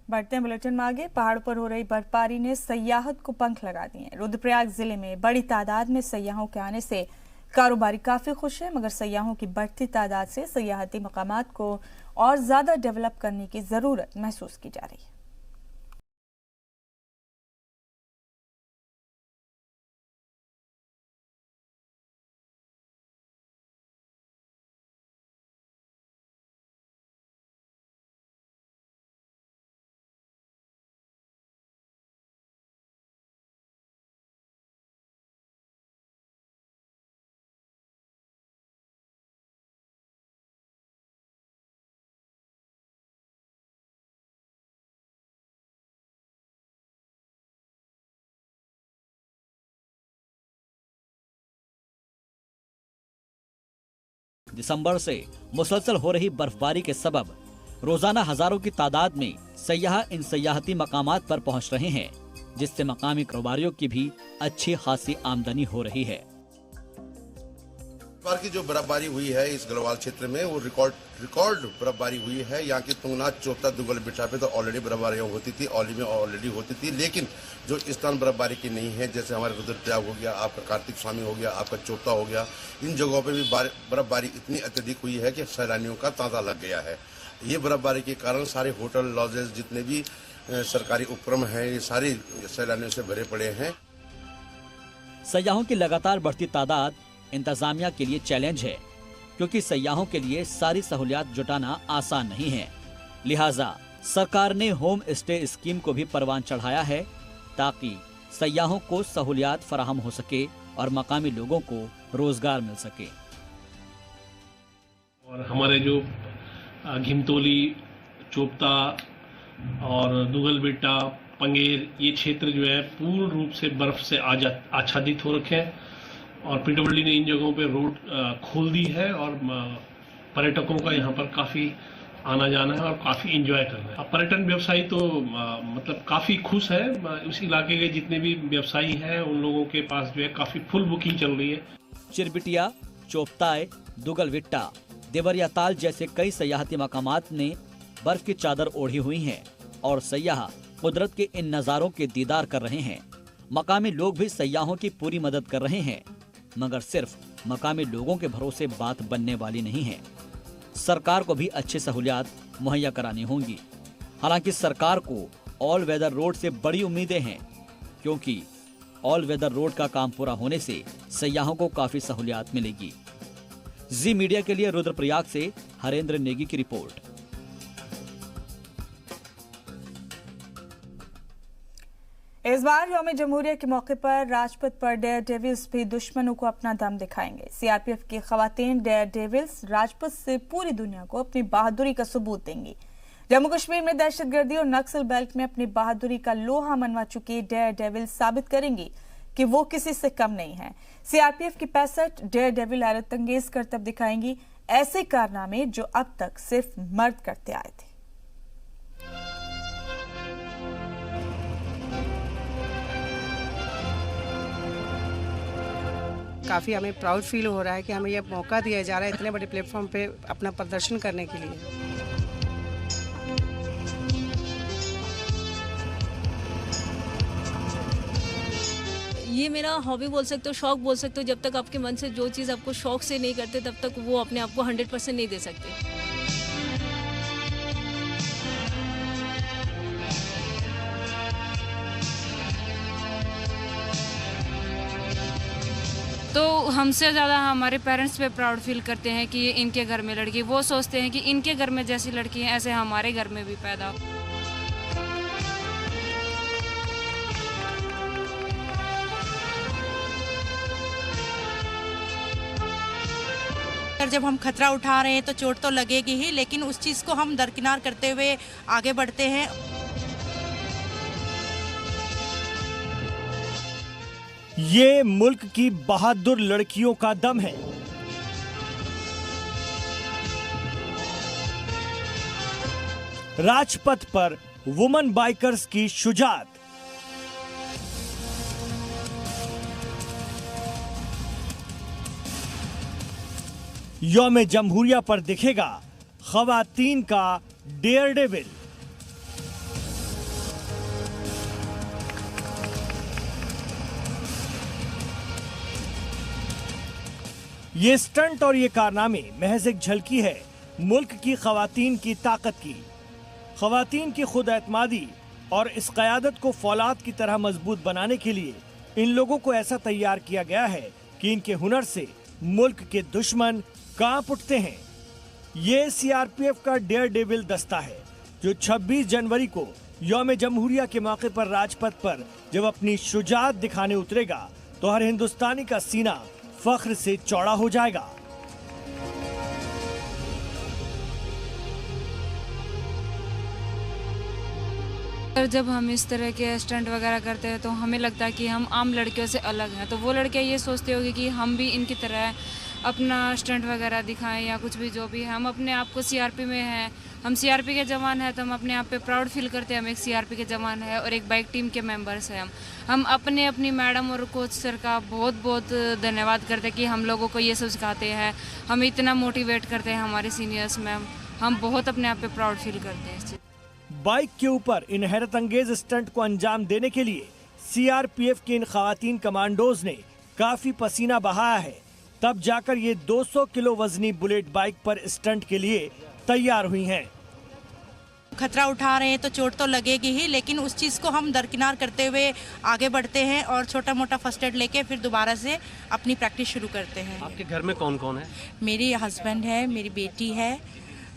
बढ़ते हैं बुलेटिन में आगे। पहाड़ों पर हो रही बर्फबारी ने सयाहत को पंख लगा दिए हैं। रुद्रप्रयाग जिले में बड़ी तादाद में सयाहों के आने से कारोबारी काफी खुश है, मगर सयाहों की बढ़ती तादाद से सयाहती मकामात को और ज्यादा डेवलप करने की जरूरत महसूस की जा रही है। दिसंबर से मुसलसल हो रही बर्फबारी के सबब रोजाना हजारों की तादाद में सयाह इन सयाहती मकामात पर पहुंच रहे हैं, जिससे मकामी कारोबारियों की भी अच्छी खासी आमदनी हो रही है। इस बार की जो बर्फबारी हुई है इस गढ़वाल क्षेत्र में वो रिकॉर्ड बर्फबारी हुई है। यहाँ की तुंगनाथ, चोपता, दुगल बिठा पे तो ऑलरेडी बर्फबारी होती थी, औली में ऑलरेडी होती थी, लेकिन जो इस स्थान बर्फबारी की नहीं है, जैसे हमारे रुद्रप्रयाग हो गया, आपका कार्तिक स्वामी हो गया, आपका चोपता हो गया, इन जगहों पे भी बर्फबारी इतनी अत्यधिक हुई है कि सैलानियों का तांता लग गया है। ये बर्फबारी के कारण सारे होटल, लॉजेस, जितने भी सरकारी उपक्रम हैं, ये सारी सैलानियों से भरे पड़े हैं। सयाहों की लगातार बढ़ती तादाद इंतजामिया के लिए चैलेंज है, क्योंकि सयाहों के लिए सारी सहूलियात जुटाना आसान नहीं है। लिहाजा सरकार ने होम स्टे स्कीम को भी परवान चढ़ाया है, ताकि सयाहों को सहूलियात फराहम हो सके और मकामी लोगों को रोजगार मिल सके। और हमारे जो घिमतोली, चोपता और दुगलबेटा, पंगेर, ये क्षेत्र जो है पूर्ण रूप से बर्फ से आच्छादित हो रखे हैं और पीडब्ल्यूडी ने इन जगहों पे रोड खोल दी है और पर्यटकों का यहाँ पर काफी आना जाना है और काफी एंजॉय कर रहे हैं। पर्यटन व्यवसायी तो मतलब काफी खुश है। उस इलाके के जितने भी व्यवसायी हैं उन लोगों के पास जो है काफी फुल बुकिंग चल रही है। चिरबिटिया, चोपताय, दुगलविट्टा, देवरिया ताल जैसे कई सयाहती मकामात ने बर्फ की चादर ओढ़ी हुई है और सयाह कुदरत के इन नजारों के दीदार कर रहे हैं। मकामी लोग भी सयाहों की पूरी मदद कर रहे हैं, मगर सिर्फ मकामी लोगों के भरोसे बात बनने वाली नहीं है। सरकार को भी अच्छी सहूलियात मुहैया करानी होंगी। हालांकि सरकार को ऑल वेदर रोड से बड़ी उम्मीदें हैं, क्योंकि ऑल वेदर रोड का काम पूरा होने से सयाहों को काफी सहूलियात मिलेगी। जी मीडिया के लिए रुद्रप्रयाग से हरेंद्र नेगी की रिपोर्ट। इस बार यौम जमहूरिया के मौके पर राजपथ पर डेयर डेविल्स भी दुश्मनों को अपना दम दिखाएंगे। सीआरपीएफ की खवातीन डेयर डेविल्स राजपथ से पूरी दुनिया को अपनी बहादुरी का सबूत देंगी। जम्मू कश्मीर में दहशतगर्दी और नक्सल बेल्ट में अपनी बहादुरी का लोहा मनवा चुकी डेयर डेविल्स साबित करेंगी कि वो किसी से कम नहीं है। सीआरपीएफ की 65 डेयर डेविल हैरतअंगेज करतब दिखाएंगी, ऐसे कारनामे जो अब तक सिर्फ मर्द करते आए थे। काफ़ी हमें प्राउड फील हो रहा है कि हमें यह मौका दिया जा रहा है इतने बड़े प्लेटफॉर्म पे अपना प्रदर्शन करने के लिए। ये मेरा हॉबी बोल सकते हो, शौक बोल सकते हो। जब तक आपके मन से जो चीज़ आपको शौक से नहीं करते, तब तक वो अपने आप को 100% नहीं दे सकते। तो हमसे ज़्यादा हमारे पेरेंट्स पे प्राउड फील करते हैं कि इनके घर में लड़की, वो सोचते हैं कि इनके घर में जैसी लड़की है ऐसे हमारे घर में भी पैदा हो। जब हम खतरा उठा रहे हैं तो चोट तो लगेगी ही, लेकिन उस चीज़ को हम दरकिनार करते हुए आगे बढ़ते हैं। ये मुल्क की बहादुर लड़कियों का दम है। राजपथ पर वुमेन बाइकर्स की शुजाअत। यौम जमहूरिया पर दिखेगा खवातीन का डेयर डेविल। ये स्टंट और ये कारनामे महज एक झलकी है मुल्क की खवातीन की ताकत की। खवातीन की खुद एतमादी और इस क़यादत को फौलाद की तरह मजबूत बनाने के लिए इन लोगों को ऐसा तैयार किया गया है कि इनके हुनर से मुल्क के दुश्मन कांप उठते हैं। ये सीआरपीएफ का डेयर डेविल दस्ता है जो 26 जनवरी को यौम जमहूरिया के मौके पर राजपथ पर जब अपनी शुजाअत दिखाने उतरेगा तो हर हिंदुस्तानी का सीना फख्र से चौड़ा हो जाएगा। जब हम इस तरह के स्टंट वगैरह करते हैं तो हमें लगता है कि हम आम लड़कियों से अलग हैं, तो वो लड़कियां ये सोचती होगी कि हम भी इनकी तरह अपना स्टंट वगैरह दिखाएं या कुछ भी जो भी है। हम अपने आप को सीआरपी में हैं, हम सीआरपी के जवान हैं, तो हम अपने आप पे प्राउड फील करते हैं हम एक सीआरपी के जवान हैं और एक बाइक टीम के मेंबर्स हैं। हम अपनी मैडम और कोच सर का बहुत बहुत धन्यवाद करते हैं कि हम लोगों को ये सब सिखाते हैं, हमें इतना मोटिवेट करते हैं हमारे सीनियर्स मैम। हम बहुत अपने आप पे प्राउड फील करते हैं। बाइक के ऊपर इन हैरत अंगेज स्टंट को अंजाम देने के लिए सीआरपीएफ के इन खवातीन कमांडोज ने काफी पसीना बहाया है, तब जाकर ये 200 किलो वजनी बुलेट बाइक पर स्टंट के लिए तैयार हुई हैं। खतरा उठा रहे हैं तो चोट तो लगेगी ही, लेकिन उस चीज़ को हम दरकिनार करते हुए आगे बढ़ते हैं और छोटा मोटा फर्स्ट एड लेके फिर दोबारा से अपनी प्रैक्टिस शुरू करते हैं। आपके घर में कौन कौन है? मेरी हस्बैंड है, मेरी बेटी है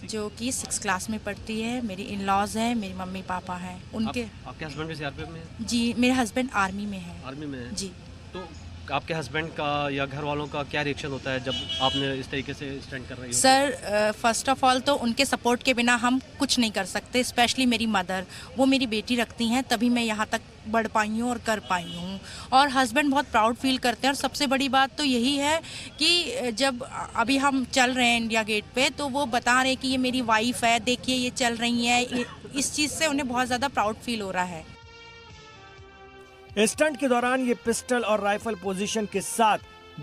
जो कि 6th क्लास में पढ़ती है, मेरी इन लॉज हैं, मेरी मम्मी पापा हैं। उनके आपके हस्बैंड भी सीआरपीएफ में है? जी, मेरे हस्बैंड आर्मी में है। आर्मी में है? जी। तो आपके हस्बैंड का या घर वालों का क्या रिएक्शन होता है जब आपने इस तरीके से स्टंट कर रही हो? सर फर्स्ट ऑफ ऑल तो उनके सपोर्ट के बिना हम कुछ नहीं कर सकते, स्पेशली मेरी मदर, वो मेरी बेटी रखती हैं तभी मैं यहाँ तक बढ़ पाई हूँ और कर पाई हूँ। और हस्बैंड बहुत प्राउड फील करते हैं और सबसे बड़ी बात तो यही है कि जब अभी हम चल रहे हैं इंडिया गेट पे तो वो बता रहे हैं कि ये मेरी वाइफ है, देखिए ये चल रही है। इस चीज़ से उन्हें बहुत ज़्यादा प्राउड फील हो रहा है। स्टंट के दौरान ये पिस्टल और राइफल पोजीशन के साथ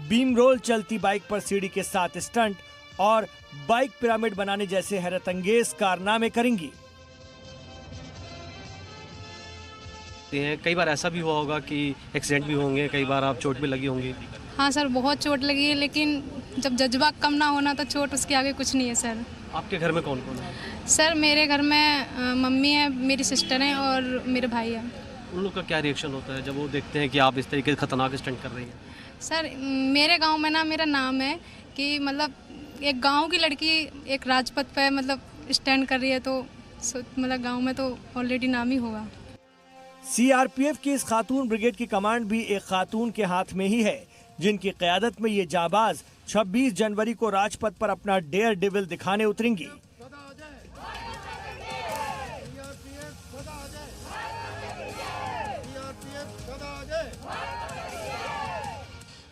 बीम रोल, चलती बाइक पर सीढ़ी के साथ स्टंट और बाइक पिरामिड बनाने जैसे हैरत अंगेज कारनामे करेंगी। कई बार ऐसा भी हुआ होगा कि एक्सीडेंट भी होंगे, कई बार आप चोट भी लगी होंगी। हाँ सर, बहुत चोट लगी है, लेकिन जब जज्बा कम ना होना तो चोट उसके आगे कुछ नहीं है सर। आपके घर में कौन कौन है? सर मेरे घर में मम्मी है, मेरी सिस्टर है और मेरे भाई है। उन लोग का क्या रिएक्शन होता है जब वो देखते हैं कि आप इस तरीके से खतरनाक स्टंट कर रही हैं? सर मेरे गांव में ना मेरा नाम है कि मतलब एक गांव की लड़की एक राजपथ पे मतलब स्टैंड कर रही है तो मतलब गांव में तो ऑलरेडी नाम ही होगा। सीआरपीएफ की इस खातून ब्रिगेड की कमांड भी एक खातून के हाथ में ही है, जिनकी क़यादत में ये जाबाज 26 जनवरी को राजपथ पर अपना डेयर डेविल दिखाने उतरेंगी।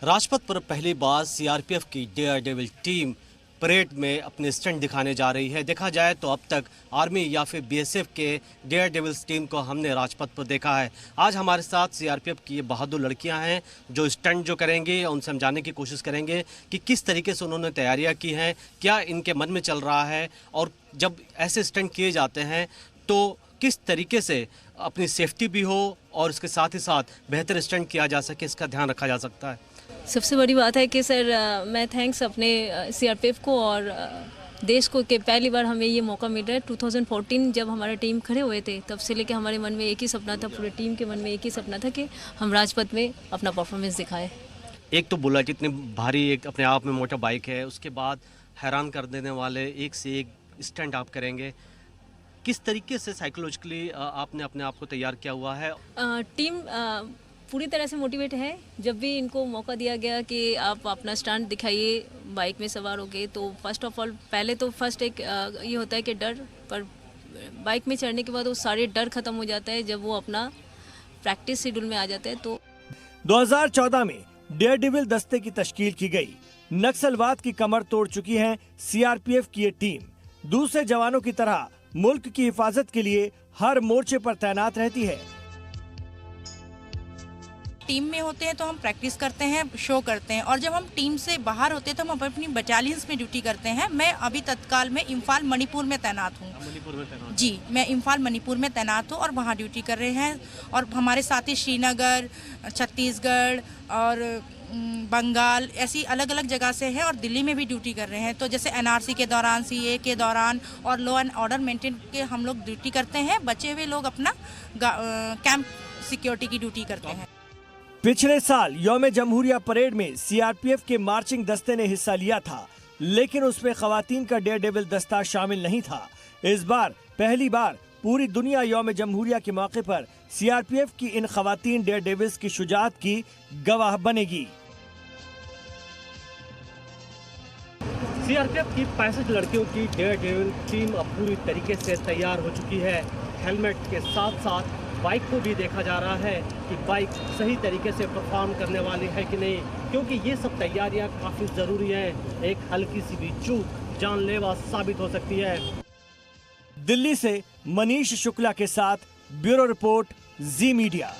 राजपथ पर पहली बार सीआरपीएफ की डेयर डेविल टीम परेड में अपने स्टंट दिखाने जा रही है। देखा जाए तो अब तक आर्मी या फिर बीएसएफ के डेयर डेविल्स टीम को हमने राजपथ पर देखा है। आज हमारे साथ सीआरपीएफ की ये बहादुर लड़कियां हैं जो स्टंट जो करेंगे उनसे हम जानने की कोशिश करेंगे कि किस तरीके से उन्होंने तैयारियां की हैं, क्या इनके मन में चल रहा है और जब ऐसे स्टंट किए जाते हैं तो किस तरीके से अपनी सेफ्टी भी हो और इसके साथ ही साथ बेहतर स्टंट किया जा सके, इसका ध्यान रखा जा सकता है। सबसे बड़ी बात है कि सर मैं थैंक्स अपने सीआरपीएफ को और देश को कि पहली बार हमें ये मौका मिल रहा है। 2014 जब हमारा टीम खड़े हुए थे तब से लेकर हमारे मन में एक ही सपना था, पूरे टीम के मन में एक ही सपना था कि हम राजपथ में अपना परफॉर्मेंस दिखाएं। एक तो बुलेट इतनी भारी, एक अपने आप में मोटा बाइक है, उसके बाद हैरान कर देने वाले एक से एक स्टंट आप करेंगे। किस तरीके से साइकोलॉजिकली आपने अपने आप को तैयार किया हुआ है? टीम पूरी तरह से मोटिवेट है। जब भी इनको मौका दिया गया कि आप अपना स्टंट दिखाइए बाइक में सवार होके, तो फर्स्ट ऑफ ऑल पहले तो फर्स्ट एक ये होता है कि डर, पर बाइक में चढ़ने के बाद वो सारे डर खत्म हो जाता है जब वो अपना प्रैक्टिस शेड्यूल में आ जाते हैं। तो 2014 में डेयर डेविल दस्ते की तश्कील की गई। नक्सलवाद की कमर तोड़ चुकी है सीआरपीएफ की ये टीम। दूसरे जवानों की तरह मुल्क की हिफाजत के लिए हर मोर्चे पर तैनात रहती है। टीम में होते हैं तो हम प्रैक्टिस करते हैं, शो करते हैं, और जब हम टीम से बाहर होते हैं तो हम अपनी बटालियंस में ड्यूटी करते हैं। मैं अभी तत्काल में इम्फाल मणिपुर में तैनात हूँ। जी, मैं इम्फाल मणिपुर में तैनात हूँ और वहाँ ड्यूटी कर रहे हैं। और हमारे साथी श्रीनगर, छत्तीसगढ़ और बंगाल ऐसी अलग अलग जगह से हैं और दिल्ली में भी ड्यूटी कर रहे हैं। तो जैसे NRC के दौरान, CA के दौरान और लॉ एंड ऑर्डर मेंटेन के हम लोग ड्यूटी करते हैं। बचे हुए लोग अपना कैंप सिक्योरिटी की ड्यूटी करते हैं। पिछले साल यौम जमहूरिया परेड में CRPF के मार्चिंग दस्ते ने हिस्सा लिया था, लेकिन उसमें खवातीन का डेयर डेविल दस्ता शामिल नहीं था। इस बार पहली बार पूरी दुनिया यौम जमहूरिया के मौके पर CRPF की इन खवातीन डेयर डेविल्स की शुजाअत की गवाह बनेगी। CRPF की 65 लड़कियों की डेयर डेविल टीम अब पूरी तरीके से तैयार हो चुकी है। हेलमेट के साथ साथ बाइक को भी देखा जा रहा है कि बाइक सही तरीके से परफॉर्म करने वाली है कि नहीं, क्योंकि ये सब तैयारियां काफ़ी ज़रूरी हैं। एक हल्की सी भी चूक जानलेवा साबित हो सकती है। दिल्ली से मनीष शुक्ला के साथ ब्यूरो रिपोर्ट, जी मीडिया।